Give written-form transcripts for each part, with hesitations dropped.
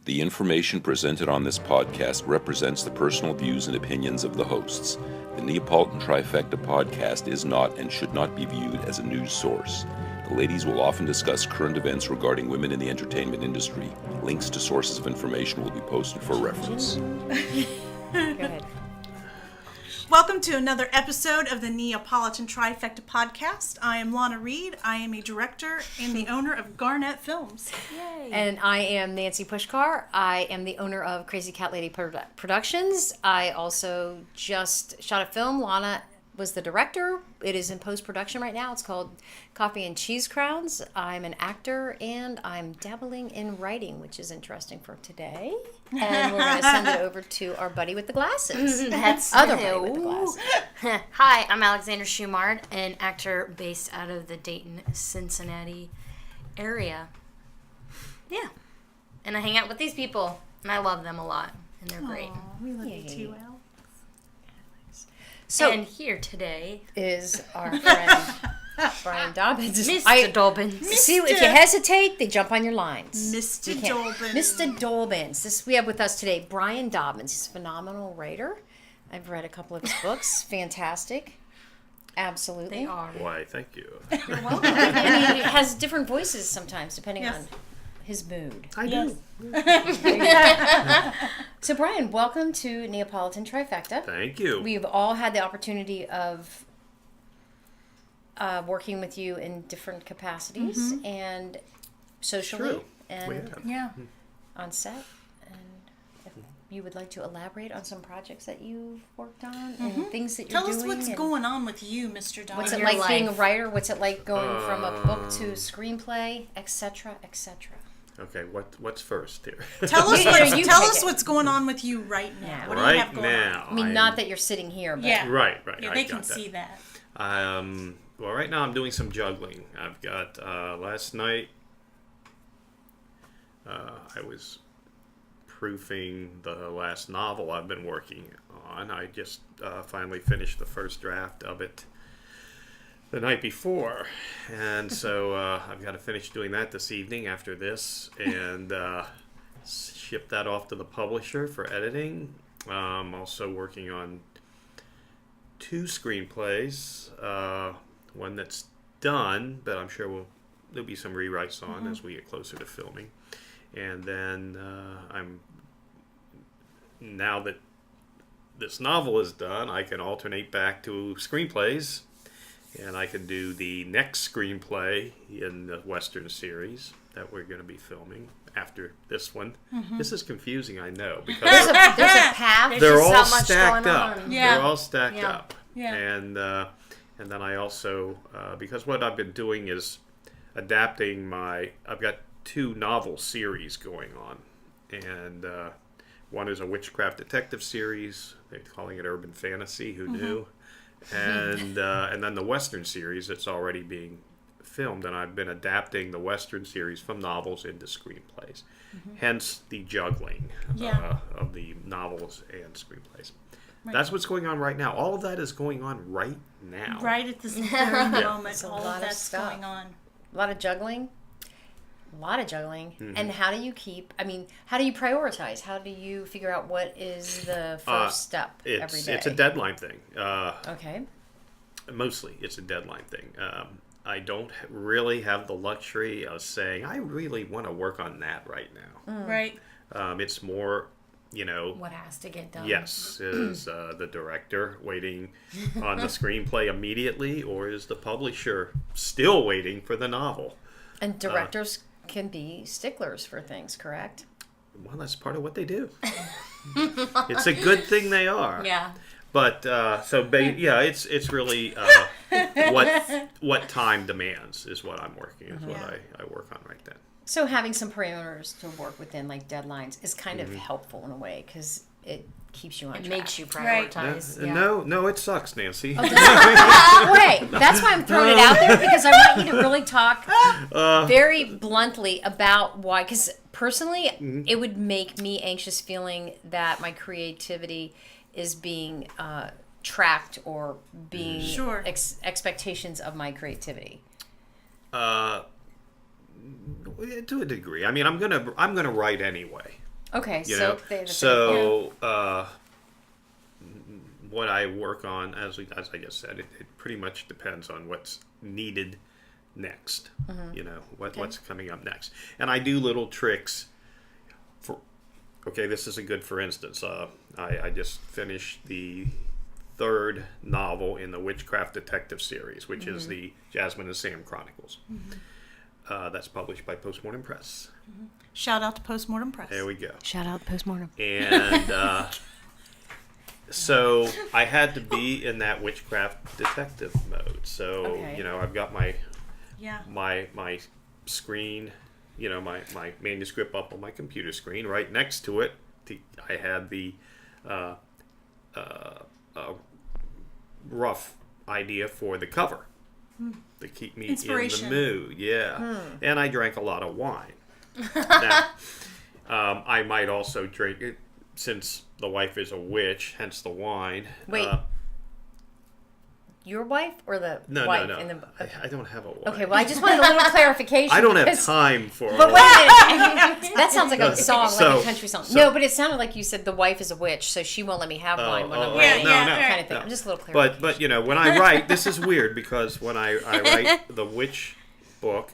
The information presented on this podcast represents the personal views and opinions of the hosts. The Neapolitan Trifecta podcast is not and should not be viewed as a news source. The ladies will often discuss current events regarding women in the entertainment industry. Links to sources of information will be posted for reference. Go ahead. Welcome to another episode of the Neapolitan Trifecta Podcast. I am Lana Reed. I am a director and the owner of Garnet Films. Yay. And I am Nancy Pushkar. I am the owner of Crazy Cat Lady Productions. I also just shot a film. Lana was the director. It is in post-production right now. It's called Coffee and Cheese Crowns. I'm an actor, and I'm dabbling in writing, which is interesting for today. And we're going to send it over to our buddy with the glasses. That's other buddy with the glasses. Hi, I'm Alexandra Shumard, an actor based out of the Dayton, Cincinnati area. Yeah. And I hang out with these people, and I love them a lot, and they're great. We love you too, Al. So, and here today is our friend Brian Dobbins. Mr. Dobbins. See, if you hesitate, they jump on your lines. Mr. Dobbins. Mr. Dobbins. We have with us today Brian Dobbins. He's a phenomenal writer. I've read a couple of his books. Fantastic. Absolutely. They are. Why, thank you. You're welcome. And he has different voices sometimes, depending on his mood. I do. So, Brian, welcome to Neapolitan Trifecta. Thank you. We've all had the opportunity of working with you in different capacities and socially True. and on set. And if you would like to elaborate on some projects that you've worked on and things that you're Tell doing. us what's going on with you, Mr. Dobbins. What's it your like being a life. writer? What's it like going from a book to a screenplay, etc., etc.? Okay, what's first here? Tell us You tell pick us it. what's going on with you right now. Yeah. What do you have Right going on? now. I mean, not that you're sitting here, but Yeah. Right. Yeah, I they got can that. see that. Well, right now I'm doing some juggling. I've got, last night, I was proofing the last novel I've been working on. I just finally finished the first draft of it the night before, and so I've got to finish doing that this evening after this and ship that off to the publisher for editing. I'm also working on 2 screenplays, one that's done, but I'm sure there'll be some rewrites on as we get closer to filming. And then now that this novel is done, I can alternate back to screenplays. And I can do the next screenplay in the Western series that we're going to be filming after this one. This is confusing, I know, because there's a path. they're just all so much stacked going up. on. Yeah. They're all stacked Yeah. up. Yeah. And then I also, because what I've been doing is adapting I've got 2 novel series going on. And one is a witchcraft detective series. They're calling it urban fantasy. Who knew? And then the Western series that's already being filmed, and I've been adapting the Western series from novels into screenplays. Hence the juggling of the novels and screenplays. Right. That's what's going on right now. All of that is going on right now. Right at this very moment, It's a all lot of of that's stuff. going on. A lot of juggling. And how do you how do you prioritize? How do you figure out what is the first step every day? It's a deadline thing. Okay. Mostly, it's a deadline thing. I don't really have the luxury of saying, I really want to work on that right now. Right. It's more, What has to get done? yes, is the director waiting on the screenplay immediately, or is the publisher still waiting for the novel? And directors can be sticklers for things, correct? Well, that's part of what they do. It's a good thing they are. Yeah. But it's really what time demands is what I'm working. Is what I work on right then. So having some parameters to work within, like deadlines, is kind of helpful in a way because it keeps you on It track. makes you Right. prioritize. Yeah. No, it sucks, Nancy. Wait, that's why I'm throwing it out there, because I want you to really talk very bluntly about why. Because personally, it would make me anxious feeling that my creativity is being tracked or being Sure. expectations of my creativity. To a degree. I mean, I'm gonna write anyway. Okay, You so know, what I work on, as I just said, it pretty much depends on what's needed next. You know, what's coming up next, and I do little tricks. This is a good for instance. I just finished the third novel in the Witchcraft Detective series, which is the Jasmine and Sam Chronicles. That's published by Postmortem Press. Shout out to Postmortem Press. There we go. Shout out Postmortem. And so I had to be in that witchcraft detective mode. So you know, I've got my screen, you know, my manuscript up on my computer screen. Right next to it, I had the rough idea for the cover to keep me in the mood. And I drank a lot of wine. Now, I might also drink it since the wife is a witch, hence the wine. Wait. Your wife or the wife? No. In the, I don't have a wife. Okay, well, I just wanted a little clarification. I don't have time for But wait a minute. That sounds like a song, So- like a country song. so- No, but it sounded like you said the wife is a witch, so she won't let me have wine when I'm writing. no. Kind of thing. I'm just a little clarification. But you know, when I write, this is weird because when I write the witch book,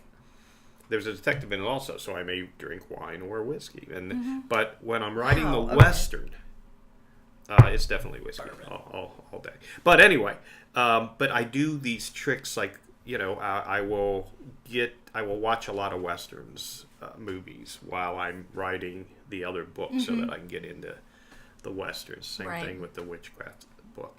there's a detective in it also, so I may drink wine or whiskey. And but when I'm writing the western, it's definitely whiskey all day. But anyway, but I do these tricks like, you know, I will watch a lot of westerns movies while I'm writing the other book so that I can get into the westerns. Same thing with the witchcraft book.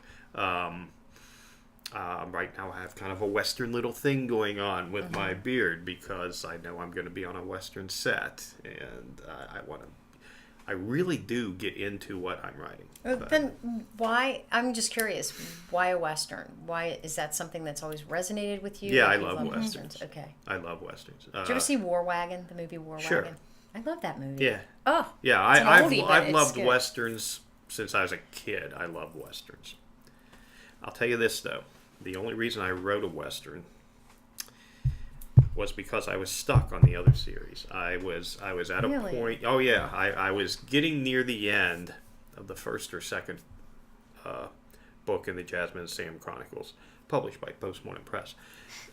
Right now I have kind of a western little thing going on with my beard because I know I'm going to be on a western set, and I really do get into what I'm writing. Then why? I'm just curious. Why a western? Why is that something that's always resonated with you? Yeah, Like I you love westerns. Okay. I love westerns. Did you ever see War Wagon? The movie War Sure. Wagon. I love that movie. Yeah. Oh. Yeah, It's an oldie, but I've it's loved good. westerns since I was a kid. I love westerns. I'll tell you this though: the only reason I wrote a western was because I was stuck on the other series. I was at a point. Oh yeah, I was getting near the end of the first or second book in the Jasmine and Sam Chronicles, published by Postmortem Press,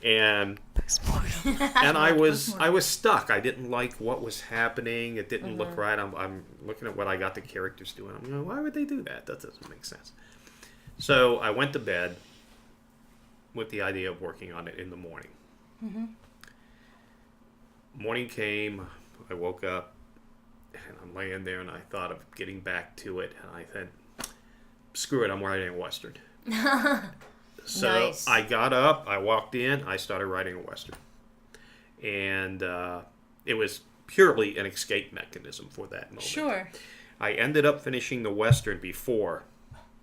and I was stuck. I didn't like what was happening. It didn't look right. I'm looking at what I got the characters doing. I'm going, why would they do that? That doesn't make sense. So I went to bed with the idea of working on it in the morning. Morning came, I woke up, and I'm laying there, and I thought of getting back to it, and I said, screw it, I'm writing a western. So Nice. I got up, I walked in, I started writing a western. And it was purely an escape mechanism for that moment. Sure. I ended up finishing the western before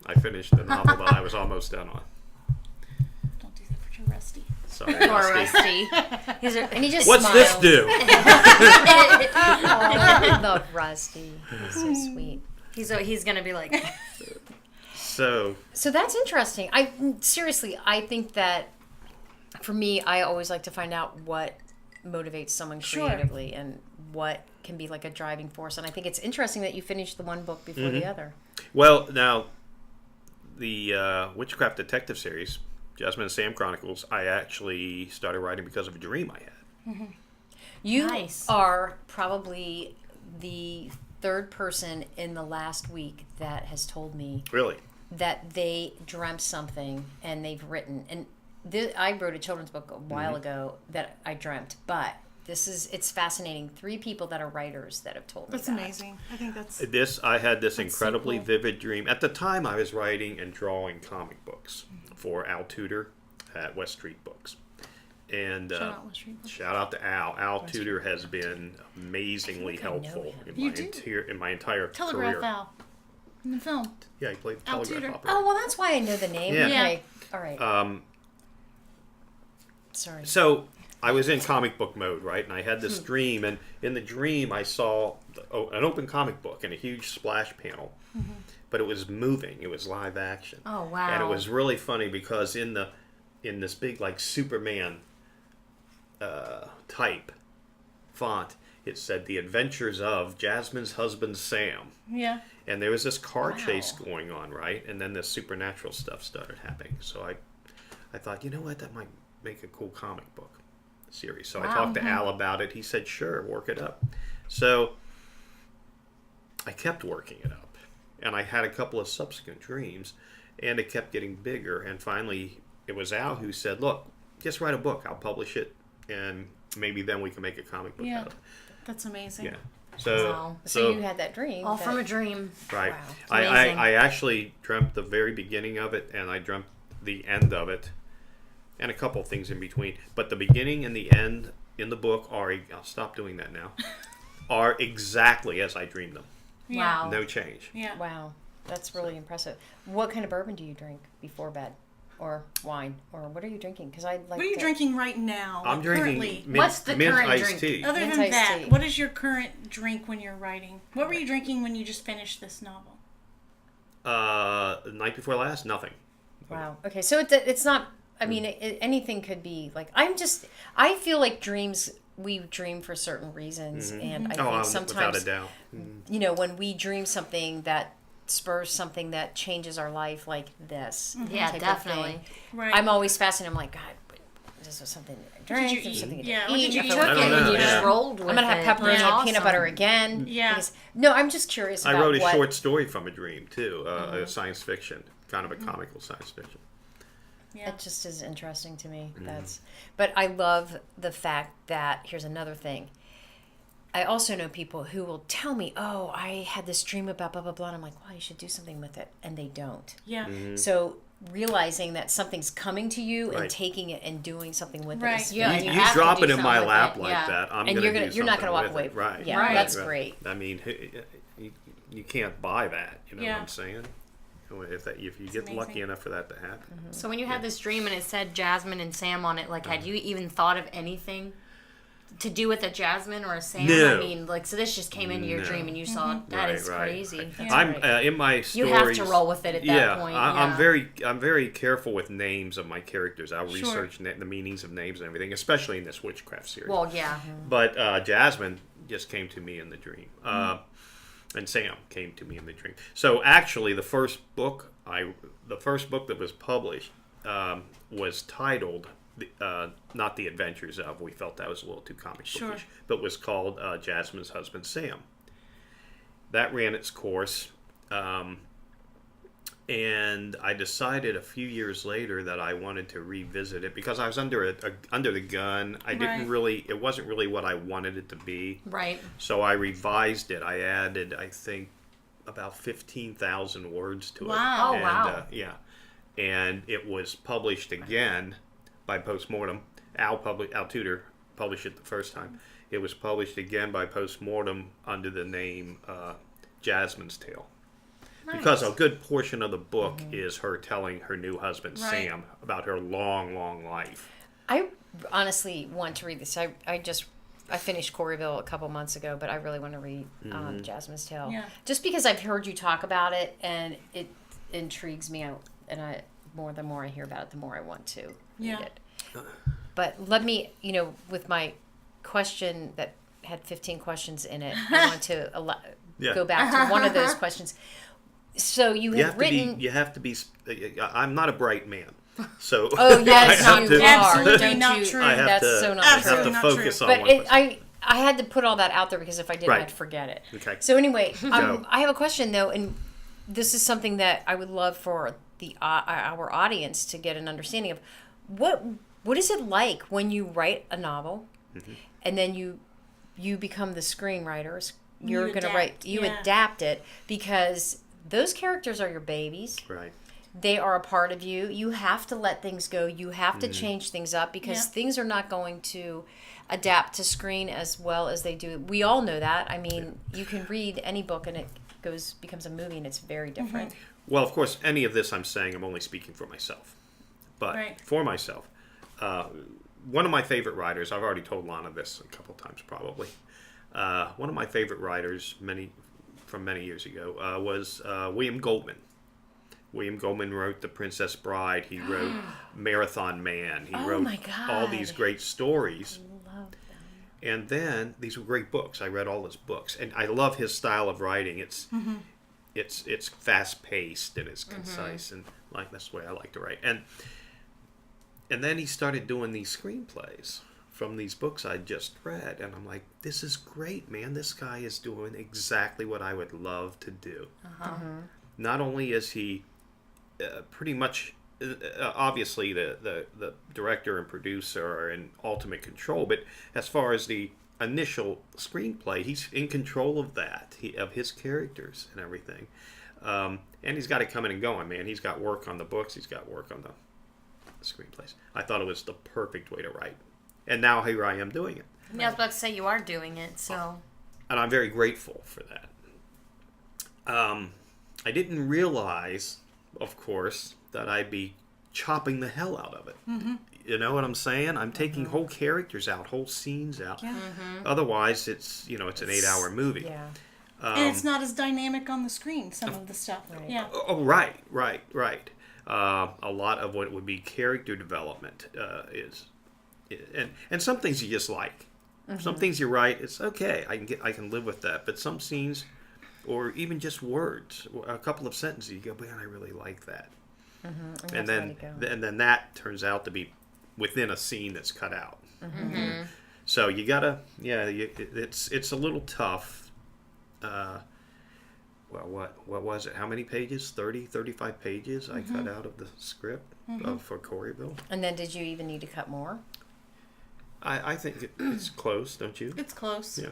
I finished the novel that I was almost done on. Don't do that for Joe Rusty. Sorry, Poor Rusty. Rusty. And he just What's smiled. this do? Oh, I love Rusty. He's so sweet. He's gonna be like, So that's interesting. Seriously, I think that for me, I always like to find out what motivates someone creatively and what can be like a driving force. And I think it's interesting that you finished the one book before the other. well, now the Witchcraft Detective series, Jasmine and Sam Chronicles, I actually started writing because of a dream I had. You Nice. are probably the third person in the last week that has told me Really? that they dreamt something and they've written. And I wrote a children's book a while ago that I dreamt, but it's fascinating. 3 people that are writers that have told me That's that. amazing. I think that's... I had this That's incredibly so cool. vivid dream. At the time, I was writing and drawing comic books for Al Tudor at West Street Books. And Shout out West Street Books. shout out to Al. Al Tudor has been amazingly I think I know helpful him. in my entire Telegraph career. Al. In the film. Yeah, he played the Al telegraph Tudor. operator. Oh, well, that's why I know the name. Yeah. Okay. All right. Sorry. So I was in comic book mode, right? And I had this dream, and in the dream I saw an open comic book and a huge splash panel, but it was moving. It was live action. oh wow. And it was really funny because in this big like Superman type font, it said The Adventures of Jasmine's Husband Sam. Yeah. And there was this car chase going on, right? And then this supernatural stuff started happening. So I thought, you know what, that might make a cool comic book series. So I talked to Al about it. He said, sure, work it up. So I kept working it up. And I had a couple of subsequent dreams, and it kept getting bigger. And finally, it was Al who said, look, just write a book. I'll publish it, and maybe then we can make a comic book out of it. That's amazing. Yeah. So, Wow. So you had that dream. All from a dream. right. Wow. Amazing. I actually dreamt the very beginning of it, and I dreamt the end of it, and a couple of things in between. But the beginning and the end in the book are, I'll stop doing that now, are exactly as I dreamed them. Wow. No change. Yeah. Wow, that's really impressive. What kind of bourbon do you drink before bed, or wine, or what are you drinking? Because I like. What are you drinking right now? I'm like, drinking currently? What's the mint current iced drink? tea. Other Mint than iced that, tea. what is your current drink when you're writing? What were you drinking when you just finished this novel? The night before last, nothing. Wow. Okay, so it's not. I mean, anything could be like. I feel like dreams. We dream for certain reasons, and I think sometimes, without a doubt. you know, when we dream something that spurs something that changes our life, like this. Yeah, type of definitely. thing. Right. I'm always fascinated. I'm like, God, this was something I drank. you This was eat? something Yeah, to what eat. did you I eat? feel I like don't know. You just Yeah. rolled with I'm gonna have it. pepperoni That's and peanut awesome. butter again. Yeah. Because, no, I'm just curious I about wrote a what, short story from a dream too, a science fiction, kind of a comical science fiction. Yeah. It just is interesting to me. But I love the fact that here's another thing. I also know people who will tell me, "Oh, I had this dream about blah blah blah," and I'm like, "Well, you should do something with it," and they don't. Yeah. So realizing that something's coming to you and Right. taking it and doing something with Right. it. Is Yeah, you have to drop do it in my something with lap it, like yeah. that, I'm And going to do you're not something gonna walk with away. it. Right. Yeah, right, that's right. great. I mean, you can't buy that. You know Yeah. what I'm saying? If you get lucky enough for that to happen. So when you had this dream and it said Jasmine and Sam on it, like, had you even thought of anything to do with a Jasmine or a Sam? No. I mean, like, so this just came into your No. dream and you saw it. That is crazy. That's I'm great. in my You stories. have to roll with it at that point. I'm yeah. very careful with names of my characters. I'll research the meanings of names and everything, especially in this witchcraft series. Well, yeah. But Jasmine just came to me in the dream, and Sam came to me in the dream. So actually, the first book that was published was titled not The Adventures of. We felt that was a little too comic bookish, but was called Jasmine's Husband Sam. That ran its course, and I decided a few years later that I wanted to revisit it because I was under the gun. I didn't really. It wasn't really what I wanted it to be. Right. So I revised it. I added, I think, about 15,000 words to it. Wow. Oh, And, wow. yeah. And it was published again by Postmortem. Al Tudor published it the first time. It was published again by Postmortem under the name Jasmine's Tale. Nice. Because a good portion of the book is her telling her new husband, Right. Sam, about her long, long life. I honestly want to read this. I finished Coreyville a couple months ago, but I really want to read Jasmine's Tale. Yeah. Just because I've heard you talk about it and it intrigues me, the more I hear about it, the more I want to read it. But let me, with my question that had 15 questions in it, I want to go back to one of those questions. So you have written. You have to be. I'm not a bright man, so. Oh yes, I have you to- are. Absolutely Don't not you? true. I have That's to, so not I true. have to Not focus true. on But one question. I had to put all that out there because if I didn't, Right. I'd forget it. Okay. So anyway, Go. I have a question though, and this is something that I would love for our audience to get an understanding of. What is it like when you write a novel, and then you become the screenwriters? You're going to write. You adapt it because those characters are your babies. Right. They are a part of you. You have to let things go. You have to change things up because things are not going to adapt to screen as well as they do. We all know that. I mean, you can read any book and it becomes a movie and it's very different. Well, of course, any of this I'm saying, I'm only speaking for myself. But for myself, one of my favorite writers, I've already told Lana this a couple times probably. One of my favorite writers, from many years ago, was William Goldman. William Goldman wrote The Princess Bride. He wrote Marathon Man. He wrote my God. all these great stories. And then these were great books. I read all his books, and I love his style of writing. It's fast paced and it's concise, and like that's the way I like to write. And then he started doing these screenplays from these books I just read, and I'm like, this is great, man. This guy is doing exactly what I would love to do. Not only is he pretty much obviously the director and producer are in ultimate control, but as far as the initial screenplay, he's in control of that, of his characters and everything. And he's got it coming and going, man. He's got work on the books, he's got work on the screenplays. I thought it was the perfect way to write, and now here I am doing it. Yeah, I was about to say you are doing it, so. And I'm very grateful for that. I didn't realize, of course, that I'd be chopping the hell out of it. You know what I'm saying? I'm taking whole characters out, whole scenes out. Otherwise, it's an 8-hour movie. Yeah. And it's not as dynamic on the screen, some of the stuff. Right. Yeah. Oh, right. A lot of what would be character development is, and some things you just like. Some things you write, it's okay. I can live with that. But some scenes, or even just words, a couple of sentences, you go, man, I really like that. And then that turns out to be within a scene that's cut out. So you gotta, it's a little tough. Well, what was it? How many pages? 30, 35 pages I cut out of the script for Coreyville. And then did you even need to cut more? I think it's close, don't you? It's close. Yeah.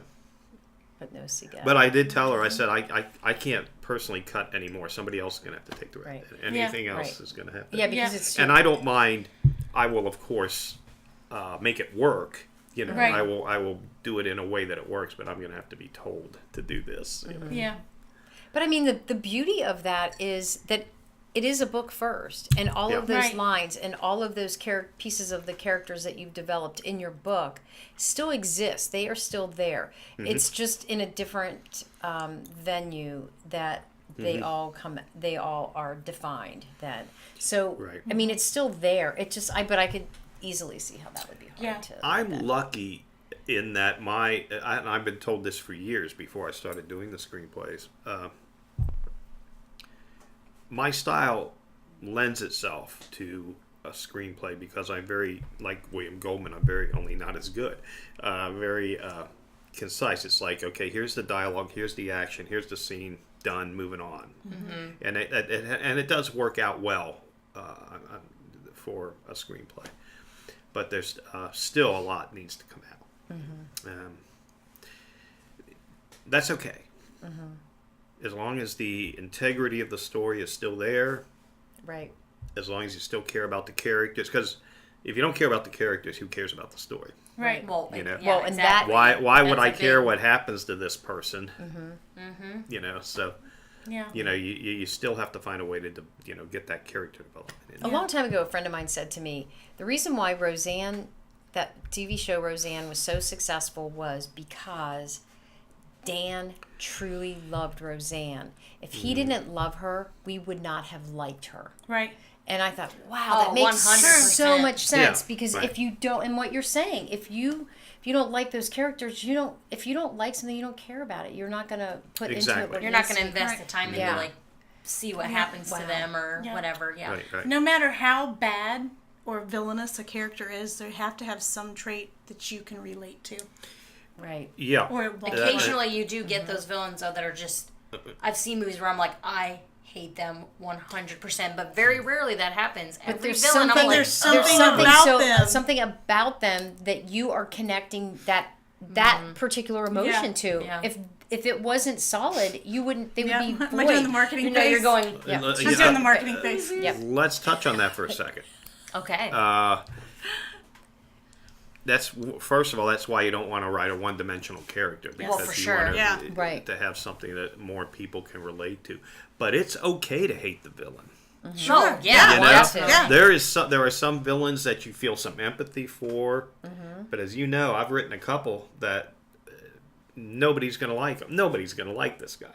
But no cigar. But I did tell her, I said, I can't personally cut anymore. Somebody else is going to have to take the rest. Right. Anything else Right. is going to have to. Yeah, because it's... And I don't mind. I will, of course, make it work. You know, Right. I will do it in a way that it works, but I'm going to have to be told to do this. You know? Yeah. But I mean, the beauty of that is that it is a book first, and all of those Right. lines and all of those pieces of the characters that you've developed in your book still exist. They are still there. It's just in a different venue that they all are defined then. So Right. I mean, it's still there. It just but I could easily see how that would be hard Yeah. to. I'm lucky in that I've been told this for years before I started doing the screenplays. My style lends itself to a screenplay because I'm very, like William Goldman, I'm very, only not as good, very concise. It's like, okay, here's the dialogue, here's the action, here's the scene, done, moving on. And it does work out well for a screenplay. But there's still a lot needs to come out. That's okay. As long as the integrity of the story is still there, Right. as long as you still care about the characters, because if you don't care about the characters, who cares about the story? Right. Well, You know. yeah, Well, and exactly. Why would That's I a care big- what happens to this person? You know, so Yeah. you know, you still have to find a way to get that character development in. A long time ago, a friend of mine said to me, the reason why Roseanne, that TV show Roseanne, was so successful was because Dan truly loved Roseanne. If he didn't love her, we would not have liked her. Right. And I thought, wow, Oh, that makes 100%. so much sense Yeah, because right. if you don't, and what you're saying, if you don't like those characters, if you don't like something, you don't care about it. You're not going to put into it Exactly. what You're it not needs going to invest Right. the time Yeah. into, like, see what Yeah. happens Wow. to them or Yeah. whatever. Yeah. Right. No matter how bad or villainous a character is, they have to have some trait that you can relate to. Right. Yeah. Or it won't. Occasionally, you do get those villains though that are just. I've seen movies where I'm like, I hate them 100%, but very rarely that happens. But Every there's villain, something, I'm like, there's something something about them. something about them that you are connecting that particular emotion Yeah. to. Yeah. If it wasn't solid, you wouldn't. They Yeah. would be Am I doing void. the marketing you know, face? you're going. Yeah. She's doing the marketing face. Yep. Let's touch on that for a second. Okay. First of all, that's why you don't want to write a one-dimensional character, because Well, for you sure. want Yeah. Right. to have something that more people can relate to. But it's okay to hate the villain. Oh, yeah. You know? Definitely. Yeah. There are some villains that you feel some empathy for, but as you know, I've written a couple that nobody's going to like them. Nobody's going to like this guy.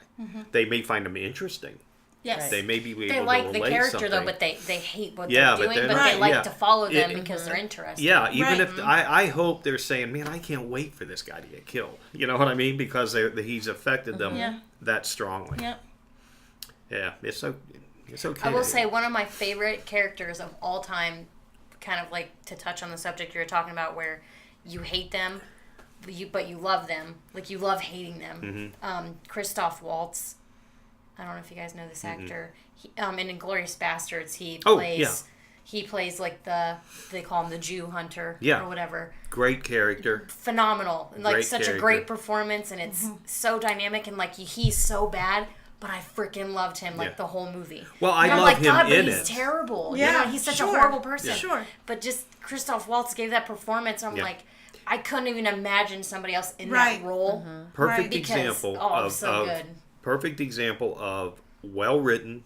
They may find him interesting, Yes. They may be able They to like the relate character something. though, but they hate what Yeah, they're but doing, they're but they not- like yeah. to follow them It- because they're interested. Yeah, even Right. if I hope they're saying, "Man, I can't wait for this guy to get killed." You know what I mean? Because he's affected them Yeah. that strongly. Yep. Yeah, it's okay. I will say one of my favorite characters of all time, kind of like to touch on the subject you were talking about, where you hate them, but you love them. Like you love hating them. Christoph Waltz. I don't know if you guys know this actor. He, in Inglourious Bastards, he plays like they call him the Jew hunter or whatever. Great character. Phenomenal. And like Great such character. a great performance, and it's so dynamic, and like he's so bad, but I freaking loved him like the whole movie. Well, I and I'm love like, him God, but in he's it. terrible. Yeah, You know, he's such sure. a horrible person. Yeah. Sure. But just Christoph Waltz gave that performance. I'm Yeah. like, I couldn't even imagine somebody else in Right. that role. Perfect Right. Because, example so good. perfect example of well written,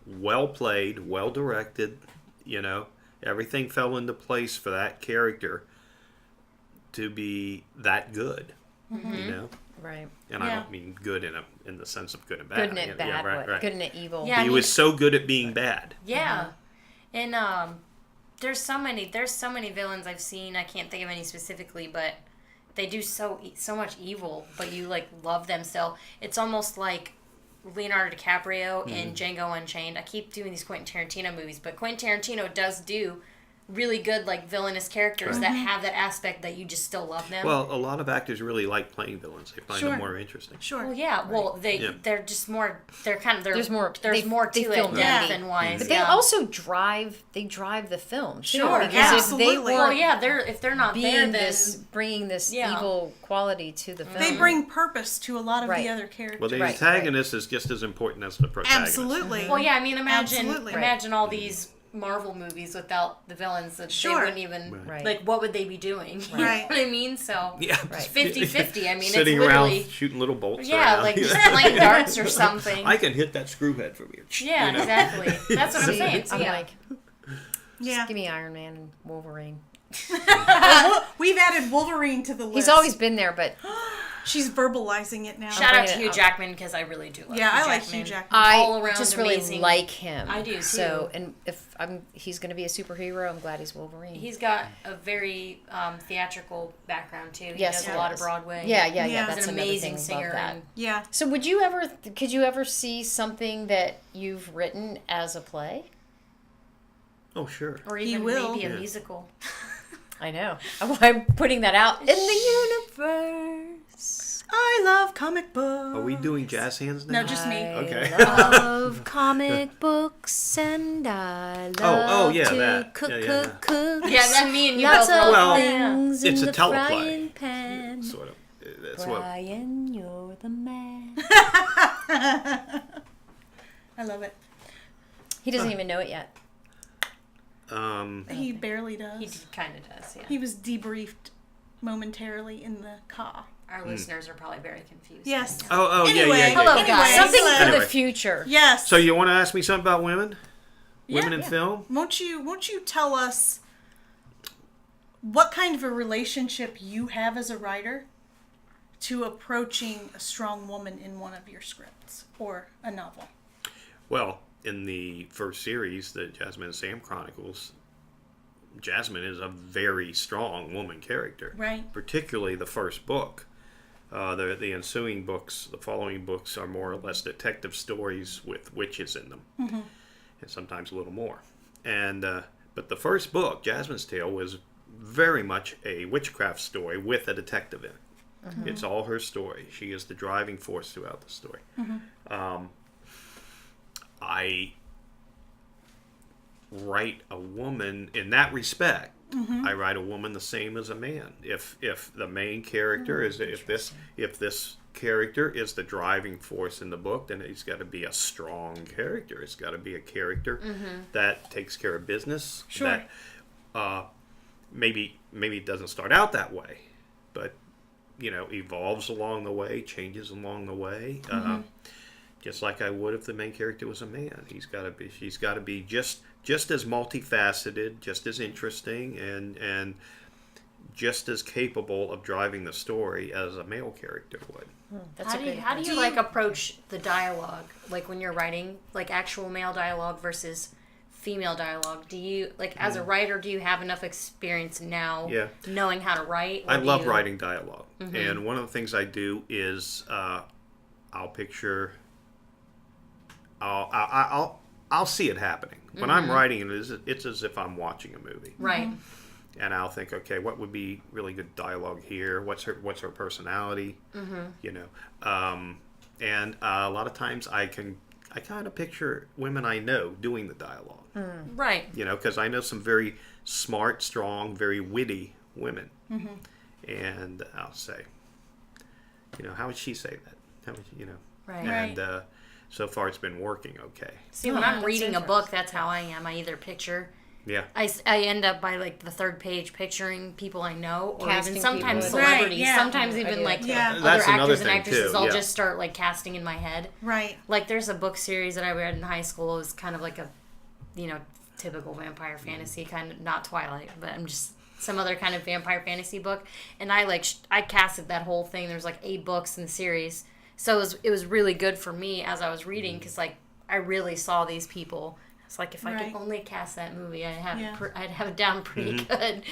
well played, well directed. You know, everything fell into place for that character to be that good. You know, Right. and I Yeah. don't mean good in the sense of good and bad. Good and it Yeah, bad. right, right. Good and it evil. Yeah. I He mean- was so good at being bad. Yeah. And there's so many villains I've seen. I can't think of any specifically, but they do so much evil, but you like love them still. It's almost like Leonardo DiCaprio in Django Unchained. I keep doing these Quentin Tarantino movies, but Quentin Tarantino does do really good like villainous characters that have that aspect that you just still love them. Well, a lot of actors really like playing villains. They find Sure. them more interesting. Sure. Well, yeah. Well, Yeah. they're just more. They're kind of There's more- There's they- more they to feel it meaty. than wise. But they also drive the film. too, Sure, because absolutely. if they Well, weren't yeah. If they're not there, then bringing this Yeah. evil quality to the film. They bring purpose to a lot of Right. the other characters. Well, the Right, antagonist is just as important as the protagonist. Absolutely. Well, yeah, I mean, Absolutely. imagine all these Marvel movies without the villains. That Sure. They wouldn't even, Right. like, what would they be doing? You Right. know what I mean? So, Yeah, Right. 50-50. I mean, it's sitting literally, around shooting little bolts. yeah, around. like just playing darts or something. I can hit that screw head from here. Yeah, You know? exactly. That's what I'm See, saying. So, I'm yeah. like, Yeah. give me Iron Man and Wolverine. We've added Wolverine to the list. He's always been there, but She's verbalizing it now. Shout out to bringing it Hugh up. Jackman because I really do love Yeah, Hugh I like Jackman. Hugh Jackman. I All around just really amazing. like him. I do, too. So, and if he's going to be a superhero, I'm glad he's Wolverine. He's got a very theatrical background, too. He Yes, does a he lot of does. Broadway. yeah. Yeah. That's He's an another amazing thing. singer. Love that. And Yeah. So, could you ever see something that you've written as a play? Oh, sure. or He even will. maybe a Yeah. musical. I know. I'm putting that out in the universe. I love comic books. Are we doing jazz hands now? No, just me. Okay. I love comic books and I love yeah, to that. cook. Yeah, that me and you Lots both of love Well, things it's in a the teleplay. frying pan. Sort of. That's what. Brian, you're the man. I love it. He doesn't even know it yet. He barely does. He kind of does, yeah. He was debriefed momentarily in the car. Our listeners are probably very confused. Yes. Oh, Anyway, yeah. hello, anyway, guys. Something so- for Anyway. the future. Yes. So you want to ask me something about women? Yeah. Women in film? Won't you tell us what kind of a relationship you have as a writer to approaching a strong woman in one of your scripts or a novel? Well, in the first series, the Jasmine and Sam Chronicles, Jasmine is a very strong woman character. Right. Particularly the first book. The ensuing books, the following books, are more or less detective stories with witches in them, and sometimes a little more. And but the first book, Jasmine's Tale, was very much a witchcraft story with a detective in it. It's all her story. She is the driving force throughout the story. I write a woman in that respect. I write a woman the same as a man. If the main character if this character is the driving force in the book, then he's got to be a strong character. It's got to be a character that takes care of business. Sure. That maybe it doesn't start out that way, but evolves along the way, changes along the way. Just like I would if the main character was a man. She's got to be just as multifaceted, just as interesting, and just as capable of driving the story as a male character would. That's How do you like approach the dialogue, like when you're writing, like actual male dialogue versus female dialogue? Do you, like, as a writer, do you have enough experience now knowing how to write? I love writing dialogue. And one of the things I do is I'll see it happening. When I'm writing it, it's as if I'm watching a movie. Right. And I'll think, okay, what would be really good dialogue here? What's her personality? You know, and a lot of times I kind of picture women I know doing the dialogue. Right. You know, because I know some very smart, strong, very witty women, and I'll say, you know, how would she say that? How would you know? Right. And so far it's been working okay. See, when I'm reading a book, that's how I am. I either picture. Yeah. I end up by like the third page picturing people I know, or Casting even sometimes people. celebrities. Right, yeah. Sometimes I even do like that too. Yeah. other That's another actors and thing, actresses. too, I'll yeah. just start like casting in my head. Right. Like there's a book series that I read in high school. It was kind of like a, you know, typical vampire fantasy kind of, not Twilight, but I'm just some other kind of vampire fantasy book. And I I casted that whole thing. There's like 8 books in the series, so it was really good for me as I was reading because like I really saw these people. It's like if I could only cast that movie, I'd have it down pretty good.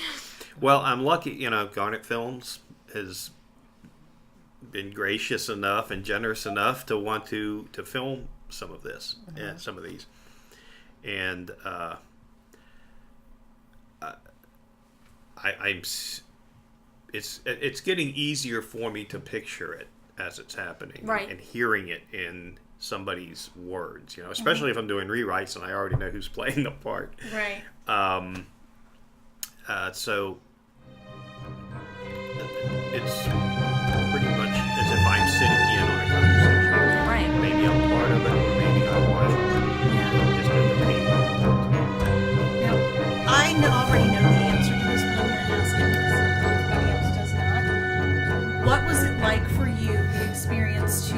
Well, I'm lucky, you know, Garnet Films has been gracious enough and generous enough to want to film some of this, and some of these. And it's getting easier for me to picture it as it's happening, Right. and hearing it in somebody's words, you know, especially if I'm doing rewrites and I already know who's playing the part. Right. So it's pretty much as if I'm sitting in on a conversation. Right. Maybe I'm part of it, or maybe I watch it. Just in the pain. Now, already know the answer to this, but I'm going to ask it because everybody else does not. What was it like for you, the experience to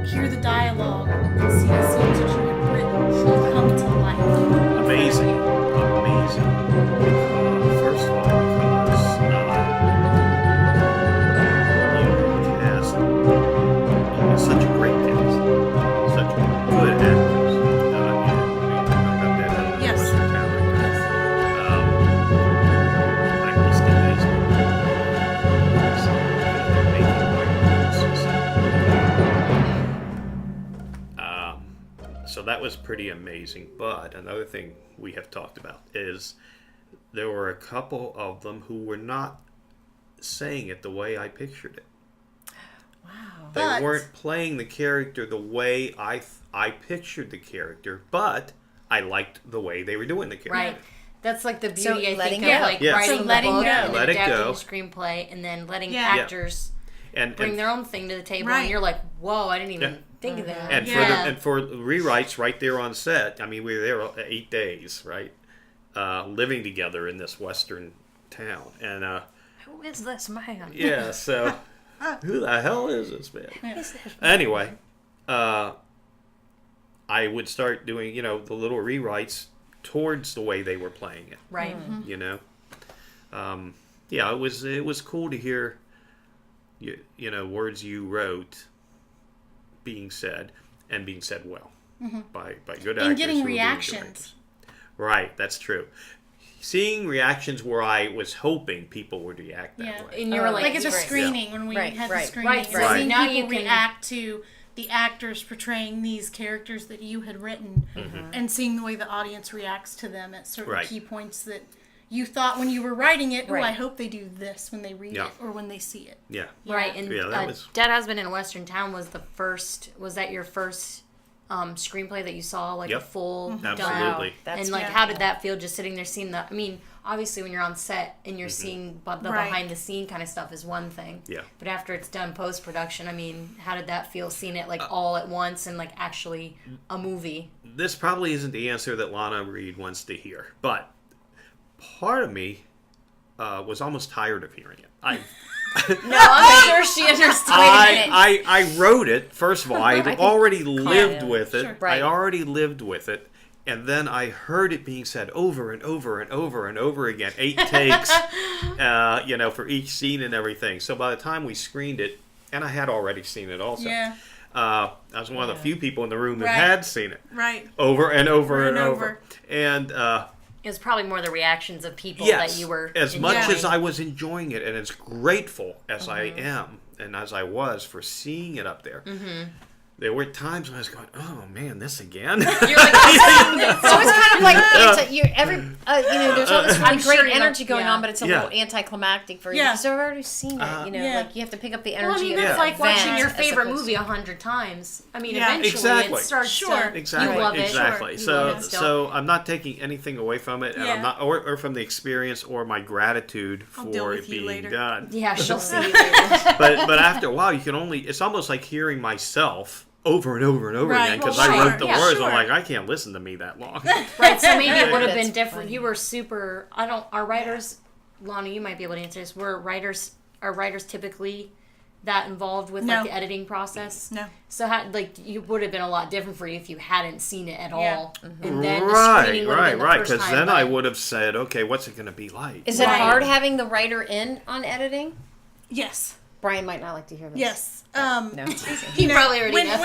hear the dialogue and see the scenes that you had written come to life? Amazing. First of all, because cast such a great cast, such good actors. Yes. I'm just amazed. So that was pretty amazing. But another thing we have talked about is there were a couple of them who were not saying it the way I pictured it. Wow. They But- weren't playing the character the way I pictured the character, but I liked the way they were doing the character. Right. That's like the So beauty, I letting think, go. of like Yes. writing So the letting book go. and then Let it adapting go. the screenplay and then letting Yeah. actors And bring their own thing to the table, Right. and you're like, whoa, I didn't even Yeah. think of that. And Yeah. for rewrites right there on set, I mean, we were there 8 days, right? Living together in this western town. And Who is this man? yeah, so who the hell is this man? Anyway, I would start doing, you know, the little rewrites towards the way they were playing it, Right. you know? Yeah, it was cool to hear, you know, words you wrote being said, and being said well by good actors. And getting who were being reactions. directors. Right, that's true. Seeing reactions where I was hoping people would react that Yeah. way. And you were Oh, like, Like at the Right. screening, when we Right, had right. the screening, Right, and right. seeing Now people you can- react to the actors portraying these characters that you had written, and seeing the way the audience reacts to them at certain Right. key points that you thought when you were writing it, oh, Right. I hope they do this when they read Yeah. it or when they see it. Yeah. Right, and Yeah, that was- Dead Husband in a Western Town was that your first screenplay that you saw, like Yep. a full done? Absolutely. That's And like, yeah. how did that feel just sitting there seeing the, I mean, obviously when you're on set and you're seeing the Right. behind the scene kind of stuff is one thing. Yeah. But after it's done post-production, I mean, how did that feel seeing it like all at once and like actually a movie? This probably isn't the answer that Lana Reed wants to hear, but part of me was almost tired of hearing it. No, I'm sure she understood. Wait a minute. I wrote it. First of all, I already lived yeah. with it. Sure. Right. I already lived with it, And then I heard it being said over and over and over and over again, 8 takes, for each scene and everything. So by the time we screened it, and I had already seen it also. Yeah. I was one of the few people in the room that Right. had seen it. Right. Over and over and and over. over. And It was probably more the reactions of people yes, that you were as much enjoying. as I was enjoying it, and as grateful as I am, and as I was for seeing it up there, there were times when I was going, "Oh man, this again." You're like, So it's kind of like there's all this really I'm great sure you know- energy going yeah. on, but it's a Yeah. little anticlimactic for you Yeah. because you've already seen it. Yeah. Like you have to pick up the well, I energy. mean, of that's the like watching event your as favorite opposed movie to- 100 times. I mean, Yeah. eventually Exactly. it starts Sure. to... Exactly. You love it. Exactly. Sure. You So, love it still. so I'm not taking anything away from it, and Yeah. I'm not, or from the experience, or my gratitude I'll deal for with it you being later. done. Yeah, she'll see you later. But after a while, you can only. It's almost like hearing myself over and over and over Right. again because Well, I sure. wrote the Yeah, words. sure. I'm like, I can't listen to me that long. Right, so maybe it would have been That's different. funny. You were super... Our writers... Lana, you might be able to answer this. Are writers typically that involved with No. the editing process? No. So you would have been a lot different for you if you hadn't seen it at Yeah. all. And then the Right, screening would have right, been the right. first Because time, then I but- would have said, okay, what's it going to be like? Is it Right. hard having the writer in on editing? Yes. Brian might not like to hear this. Yes. No. He probably already when, knows.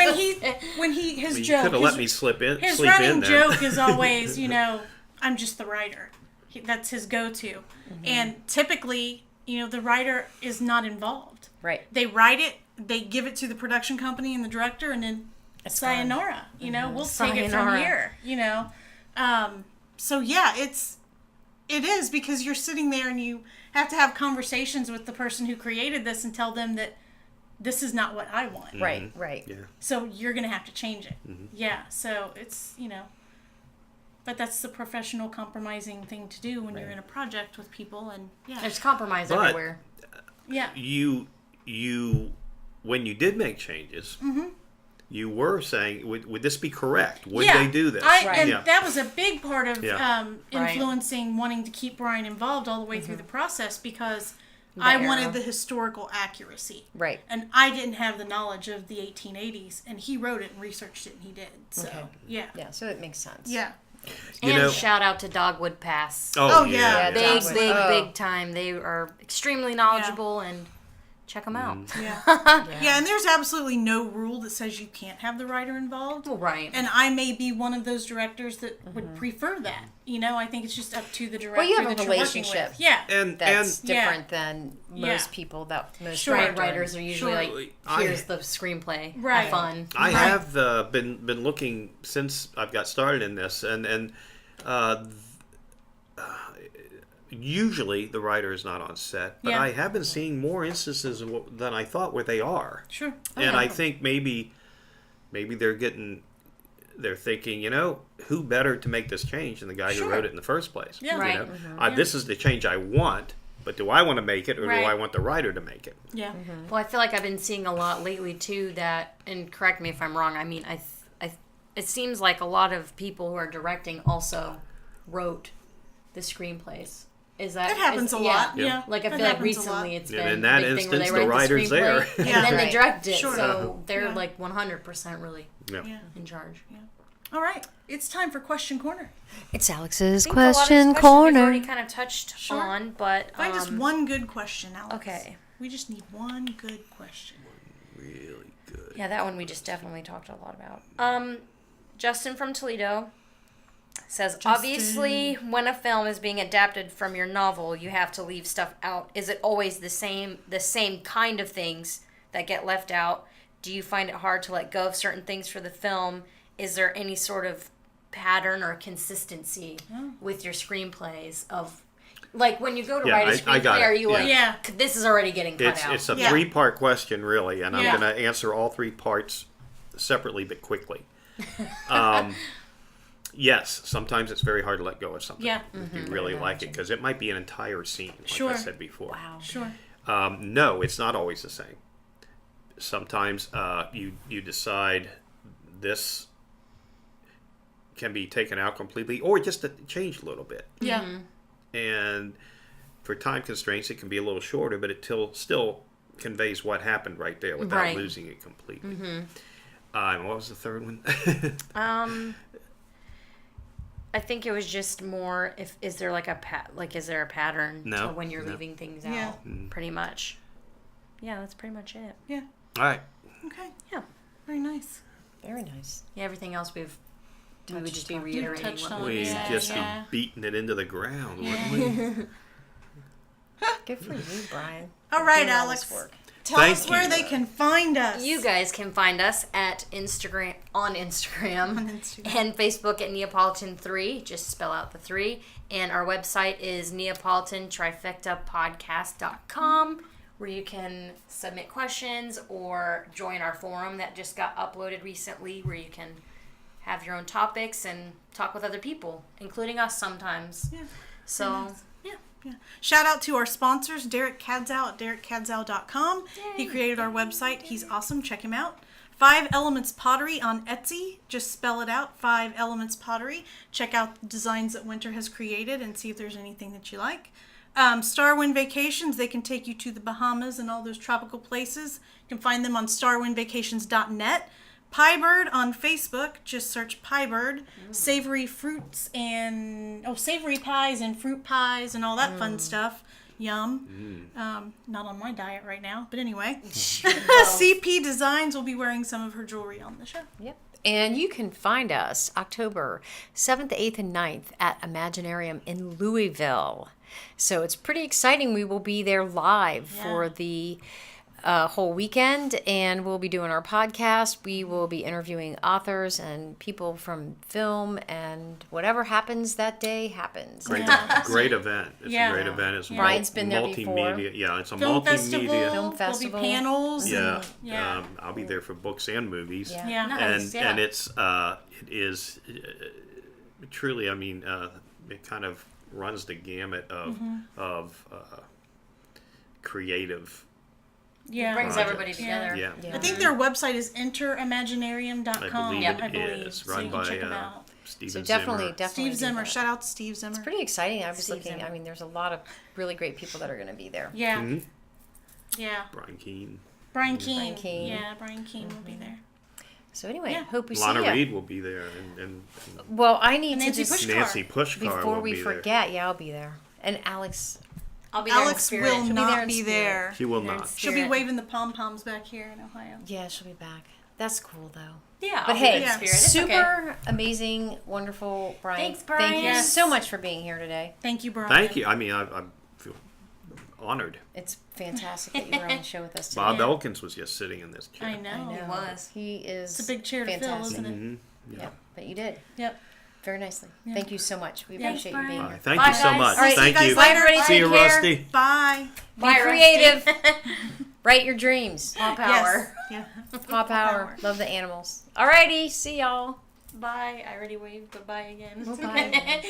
when he his You joke could have let his- me sleep in His there. running joke is always, I'm just the writer. That's his go-to. And typically, the writer is not involved. Right. They write it, they give it to the production company and the director, and then sayonara. We'll take it from Sayonara. here. So yeah, it is because you're sitting there and you have to have conversations with the person who created this and tell them that this is not what I want. Right. Right. Yeah. So you're going to have to change it. Yeah. So it's, but that's the professional compromising thing to do when you're in a project with people. And yeah. There's compromise But- everywhere. Yeah. You, when you did make changes, you were saying, would this be correct? Would Yeah. they do this? And Yeah. that was a big part of Yeah. influencing wanting to keep Brian involved all the way through the process because I era. wanted the historical accuracy. Right. And I didn't have the knowledge of the 1880s, and he wrote it and researched it, and he did. So, Okay. yeah. Yeah. So it makes sense. Yeah. You And know- shout out to Dogwood Pass. Oh, yeah. Big, Dogwood. big, Oh. big time. They are extremely knowledgeable and check them out. Yeah. Yeah, and there's absolutely no rule that says you can't have the writer involved. Well, right. And I may be one of those directors that would prefer that. I think it's just up to the director Well, you have a that you're working relationship. with. Yeah. And That's Yeah. different than most Yeah. people that most Sure. Right, directors. writers are usually Sure. like, I- here's the screenplay. Right. Have fun. I Right. have been looking since I've got started in this, and usually the writer is not on set, but Yeah. I have been seeing more instances than I thought where they are, Sure. and I think maybe they're thinking, who better to make this change than the guy Sure. who wrote it in the first place? Yeah. Right. This is the change I want, but do I want to make it, or Right. do I want the writer to make it? Yeah. Well, I feel like I've been seeing a lot lately too that, and correct me if I'm wrong. I mean, it seems like a lot of people who are directing also wrote the screenplays. Is that It happens a yeah. lot. Yeah. Like I It feel like happens a lot. recently it's And been in that a big thing where instance, they the write writer's the there. screenplay Yeah. and then they Right. direct it. Sure. So they're Yeah. like 100% really Yeah. Yeah. in charge. All right. It's time for Question Corner. It's Alex's I think a lot of these question questions corner. We've already kind of touched Sure. on, but Find us one good question, Alex. okay. We just need one good question. Really good. Yeah, that one we just definitely talked a lot about. Justin from Toledo says, obviously, when a film is being adapted from your novel, you have to leave stuff out. Is it always the same kind of things that get left out? Do you find it hard to let go of certain things for the film? Is there any sort of pattern or consistency with your screenplays of, like, when you go to Yeah, write a I screenplay, got it. are you like, Yeah. this is already getting cut out? It's a Yeah. 3-part question, really, and I'm Yeah. going to answer all 3 parts separately but quickly. Yes, sometimes it's very hard to let go of something. Yeah. If you really like it, because it might be an entire scene, like Sure. I said before. Wow. Sure. No, it's not always the same. Sometimes you decide this can be taken out completely, or just changed a little bit. Yeah. And for time constraints, it can be a little shorter, but it still conveys what happened right there without Right. losing it completely. And what was the third one? I think it was just more. Is there like is there a pattern No, to when you're no. leaving things Yeah. out? Pretty much. Yeah, that's pretty much it. Yeah. All right. Okay. Yeah. Very nice. Very nice. Yeah, everything else we would just be on. reiterating touched what on. we We'd said. just Yeah. be beating it into the ground, Yeah. wouldn't we? Good for you, Brian. All right, Doing all this Alex. work. Tell Thank us where you. they can find us. You guys can find us at Instagram On Instagram. and Facebook at Neapolitan 3. Just spell out the 3. And our website is Neapolitan TrifectaPodcast.com, where you can submit questions or join our forum that just got uploaded recently, where you can have your own topics and talk with other people, including us sometimes. Yeah. So, yeah. Yeah. Shout out to our sponsors, Derek Kadzow at DerekKadzow.com. He created our website. He's awesome. Check him out. 5 Elements Pottery on Etsy. Just spell it out, 5 Elements Pottery. Check out the designs that Winter has created and see if there's anything that you like. Starwind Vacations, they can take you to the Bahamas and all those tropical places. You can find them on starwindvacations.net. Piebird on Facebook, just search Piebird. Savory fruits and savory pies and fruit pies and all that fun stuff. Yum. Not on my diet right now, but anyway. CP Designs will be wearing some of her jewelry on the show. Yep. And you can find us October 7th, 8th, and 9th at Imaginarium in Louisville. So it's pretty exciting. We will be there live for the whole weekend, and we'll be doing our podcast. We will be interviewing authors and people from film, and whatever happens that day happens. Great, great event. It's a great event. It's Brian's been there before. multimedia. Yeah, it's a Film multimedia. festival. Film festival. There'll be panels. Yeah, And, yeah. I'll be there for books and movies. Yeah. Yeah. Nice, and it is truly. I mean, it kind of runs the gamut of creative. Yeah. Brings Project. everybody together. Yeah, I think their website is enterimaginarium.com. I believe Yep. it is So run you can by check them out. Steven So definitely, Zimmer. definitely. Steve do Zimmer. that. Shout out to Steve Zimmer. Pretty exciting. I was Steve looking. Zimmer. I mean, there's a lot of really great people that are going to be there. Yeah. Mhm. Yeah. Brian Keene. Brian Keene. Brian Keene. Yeah, Brian Keene will be there. So anyway, Yeah. hope we Lana see you. Reed will be there, and Well, I need And to Nancy just Pushkar. Nancy Pushkar before will we be there. forget. Yeah, I'll be there. And Alex. I'll be there in Alex spirit. will She'll be not there in be spirit. there. She will They're in not. She'll be spirit. waving the pom-poms back here in Ohio. Yeah, she'll be back. That's cool though. Yeah, But I'll be there hey, in yeah. spirit. It's super okay. amazing, wonderful, Brian. Thanks, Thank Brian. you Yes. so much for being here today. Thank you, Brian. Thank you. I mean, I feel honored. It's fantastic that you were on the show with us today. Bob Elkins was just sitting in this chair. I know. I know. It was. He is. It's a big chair to fill, fantastic. isn't it? Mhm. Yeah, but you did Yep. very nicely. Yeah. Thank you so much. We Thanks, appreciate you being Brian. All here. right, thank Bye, you so guys. much. All right, see Thank you guys you. later. Everybody See you, take care. Rusty. Bye. Be Bye, creative. Write your dreams. All power. Yes. Yeah. Paw power. Love the animals. Alrighty, see y'all. Bye. I already waved goodbye again. Bye-bye.